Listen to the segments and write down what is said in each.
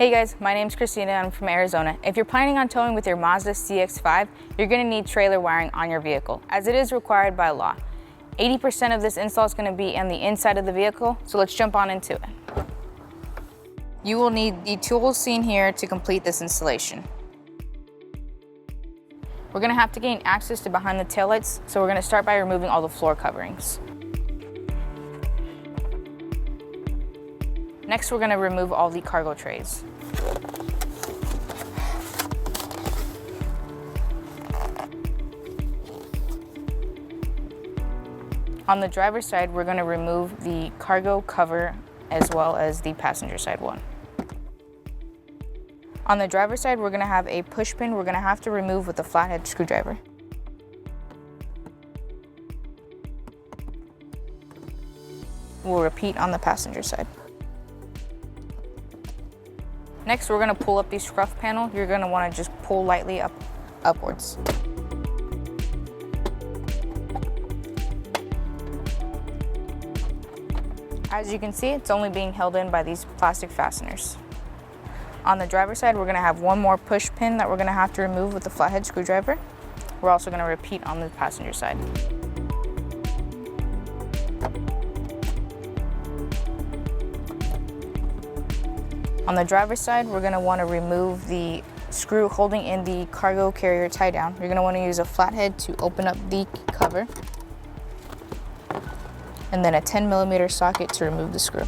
Hey guys, my name's Christina and I'm from Arizona. If you're planning on towing with your Mazda CX-5, you're going to need trailer wiring on your vehicle, as it is required by law. 80% of this install is going to be on the inside of the vehicle, so let's jump on into it. You will need the tools seen here to complete this installation. We're going to have to gain access to behind the taillights, so we're going to start by removing all the floor coverings. Next, we're going to remove all the cargo trays. On the driver's side, we're going to remove the cargo cover as well as the passenger side one. On the driver's side, we're going to have a push pin we're going to have to remove with a flathead screwdriver. We'll repeat on the passenger side. Next, we're going to pull up the scruff panel. You're going to want to just pull lightly upwards. As you can see, it's only being held in by these plastic fasteners. On the driver's side, we're going to have one more push pin that we're going to have to remove with the flathead screwdriver. We're also going to repeat on the passenger side. On the driver's side, we're going to want to remove the screw holding in the cargo carrier tie down. You're going to want to use a flathead to open up the cover, and then a 10mm socket to remove the screw.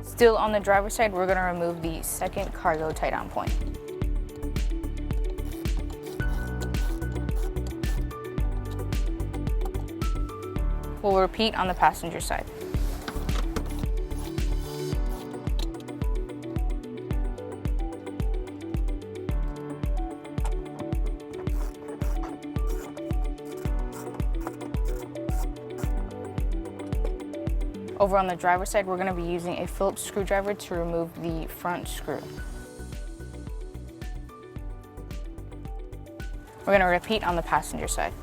Still on the driver's side, we're going to remove the second cargo tie down point. We'll repeat on the passenger side. Over on the driver's side, we're going to be using a Phillips screwdriver to remove the front screw. We're going to repeat on the passenger side.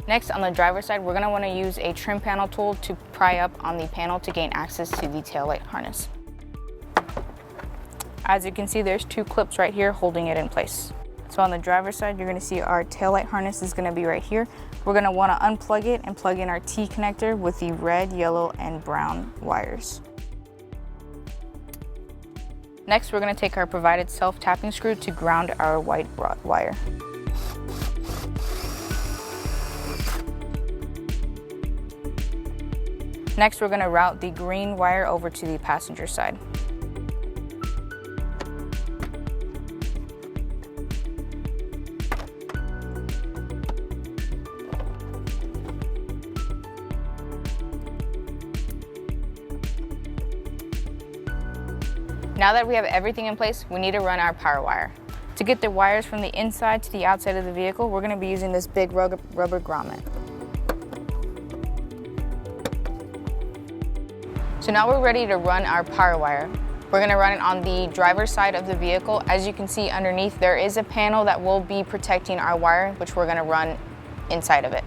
Next, on the driver's side, we're going to want to use a trim panel tool to pry up on the panel to gain access to the taillight harness. As you can see, there's two clips right here holding it in place. So on the driver's side, you're going to see our taillight harness is going to be right here. We're going to want to unplug it and plug in our T connector with the red, yellow, and brown wires. Next, we're going to take our provided self-tapping screw to ground our white wire. Next, we're going to route the green wire over to the passenger side. Now that we have everything in place, we need to run our power wire. To get the wires from the inside to the outside of the vehicle, we're going to be using this big rubber grommet. So now we're ready to run our power wire. We're going to run it on the driver's side of the vehicle. As you can see underneath, there is a panel that will be protecting our wire, which we're going to run inside of it.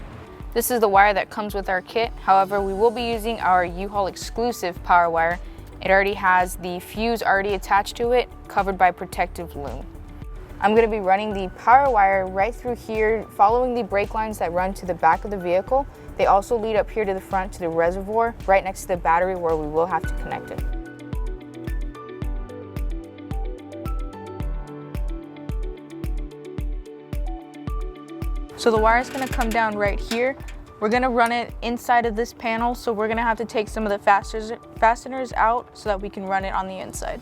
This is the wire that comes with our kit. However, we will be using our U-Haul exclusive power wire. It already has the fuse already attached to it, covered by protective loom. I'm going to be running the power wire right through here, following the brake lines that run to the back of the vehicle. They also lead up here to the front to the reservoir, right next to the battery where we will have to connect it. So the wire is going to come down right here. We're going to run it inside of this panel, so we're going to have to take some of the fasteners out so that we can run it on the inside.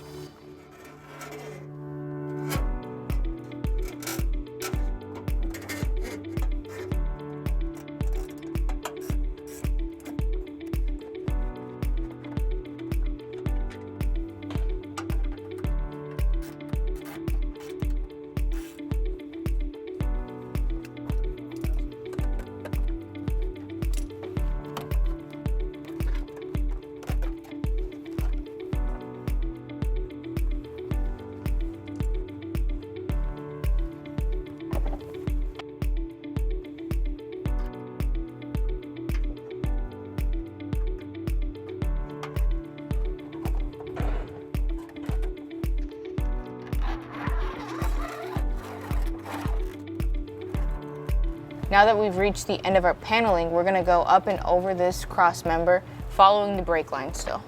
Now that we've reached the end of our paneling, we're gonna go up and over this cross member, following the brake line still.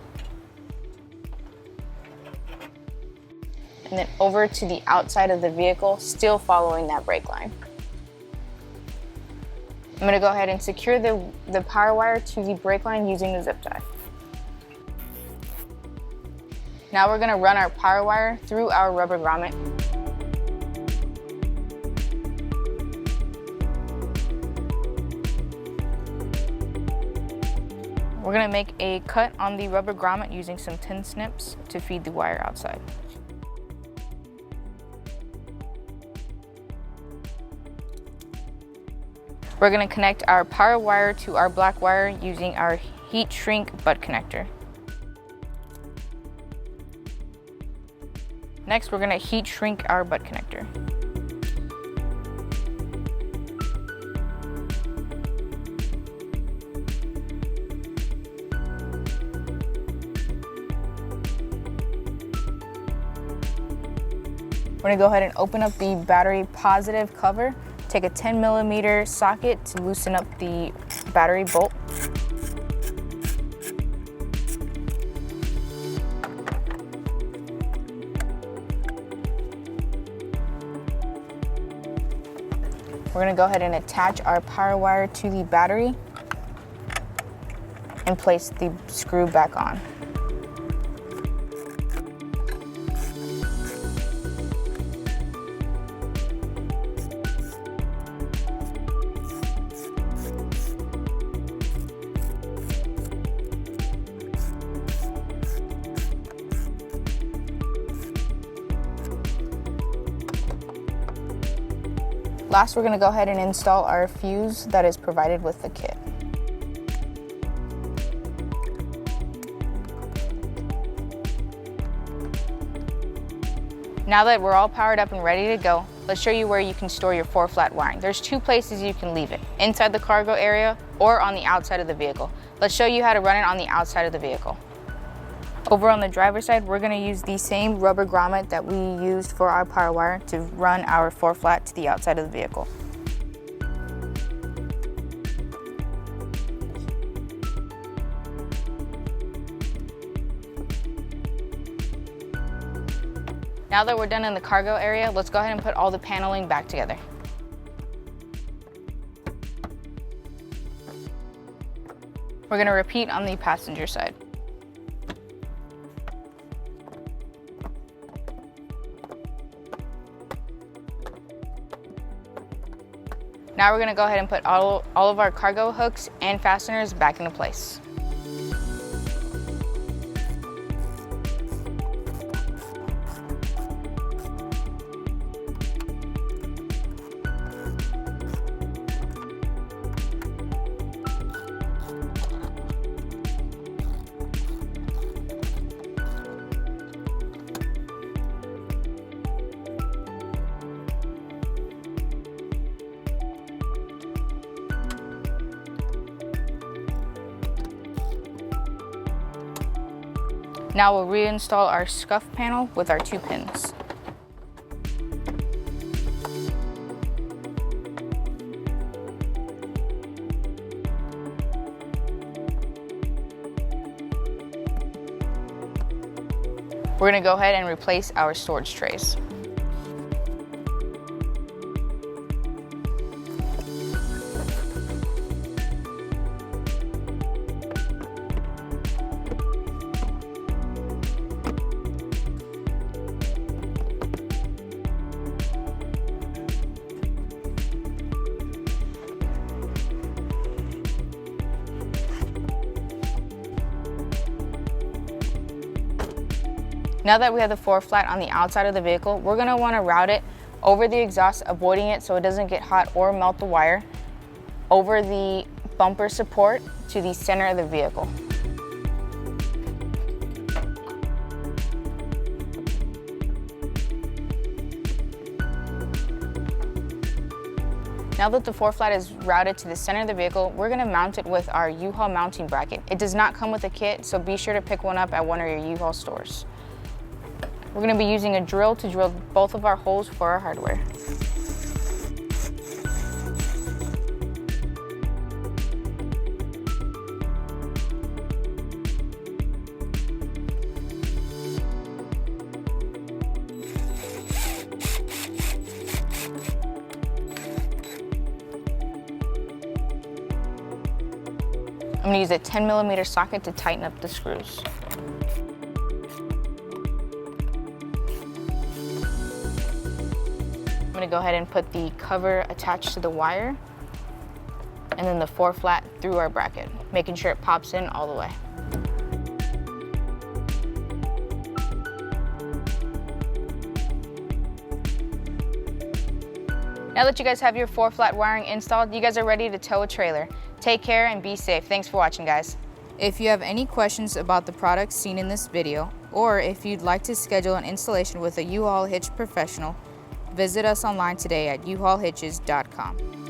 And then over to the outside of the vehicle, still following that brake line. I'm gonna go ahead and secure the power wire to the brake line using the zip tie. Now we're gonna run our power wire through our rubber grommet. We're gonna make a cut on the rubber grommet using some tin snips to feed the wire outside. We're gonna connect our power wire to our black wire using our heat shrink butt connector. Next, we're gonna heat shrink our butt connector. We're gonna go ahead and open up the battery positive cover. Take a 10mm socket to loosen up the battery bolt. We're gonna go ahead and attach our power wire to the battery and place the screw back on. Last, we're gonna go ahead and install our fuse that is provided with the kit. Now that we're all powered up and ready to go, let's show you where you can store your 4-flat wiring. There's 2 places you can leave it, inside the cargo area or on the outside of the vehicle. Let's show you how to run it on the outside of the vehicle. Over on the driver's side, we're gonna use the same rubber grommet that we used for our power wire to run our 4-flat to the outside of the vehicle. Now that we're done in the cargo area, let's go ahead and put all the paneling back together. We're gonna repeat on the passenger side. Now we're gonna go ahead and put all of our cargo hooks and fasteners back into place. Now we'll reinstall our scuff panel with our 2 pins. We're going to go ahead and replace our storage trays. Now that we have the 4-flat on the outside of the vehicle, we're going to want to route it over the exhaust, avoiding it so it doesn't get hot or melt the wire, over the bumper support to the center of the vehicle. Now that the 4-flat is routed to the center of the vehicle, we're going to mount it with our U-Haul mounting bracket. It does not come with a kit, so be sure to pick one up at one of your U-Haul stores. We're going to be using a drill to drill both of our holes for our hardware. I'm gonna use a 10mm socket to tighten up the screws. I'm gonna go ahead and put the cover attached to the wire and then the 4-flat through our bracket, making sure it pops in all the way. Now that you guys have your 4-flat wiring installed, you guys are ready to tow a trailer. Take care and be safe. Thanks for watching, guys. If you have any questions about the products seen in this video, or if you'd like to schedule an installation with a U-Haul Hitch professional, visit us online today at uhaulhitches.com.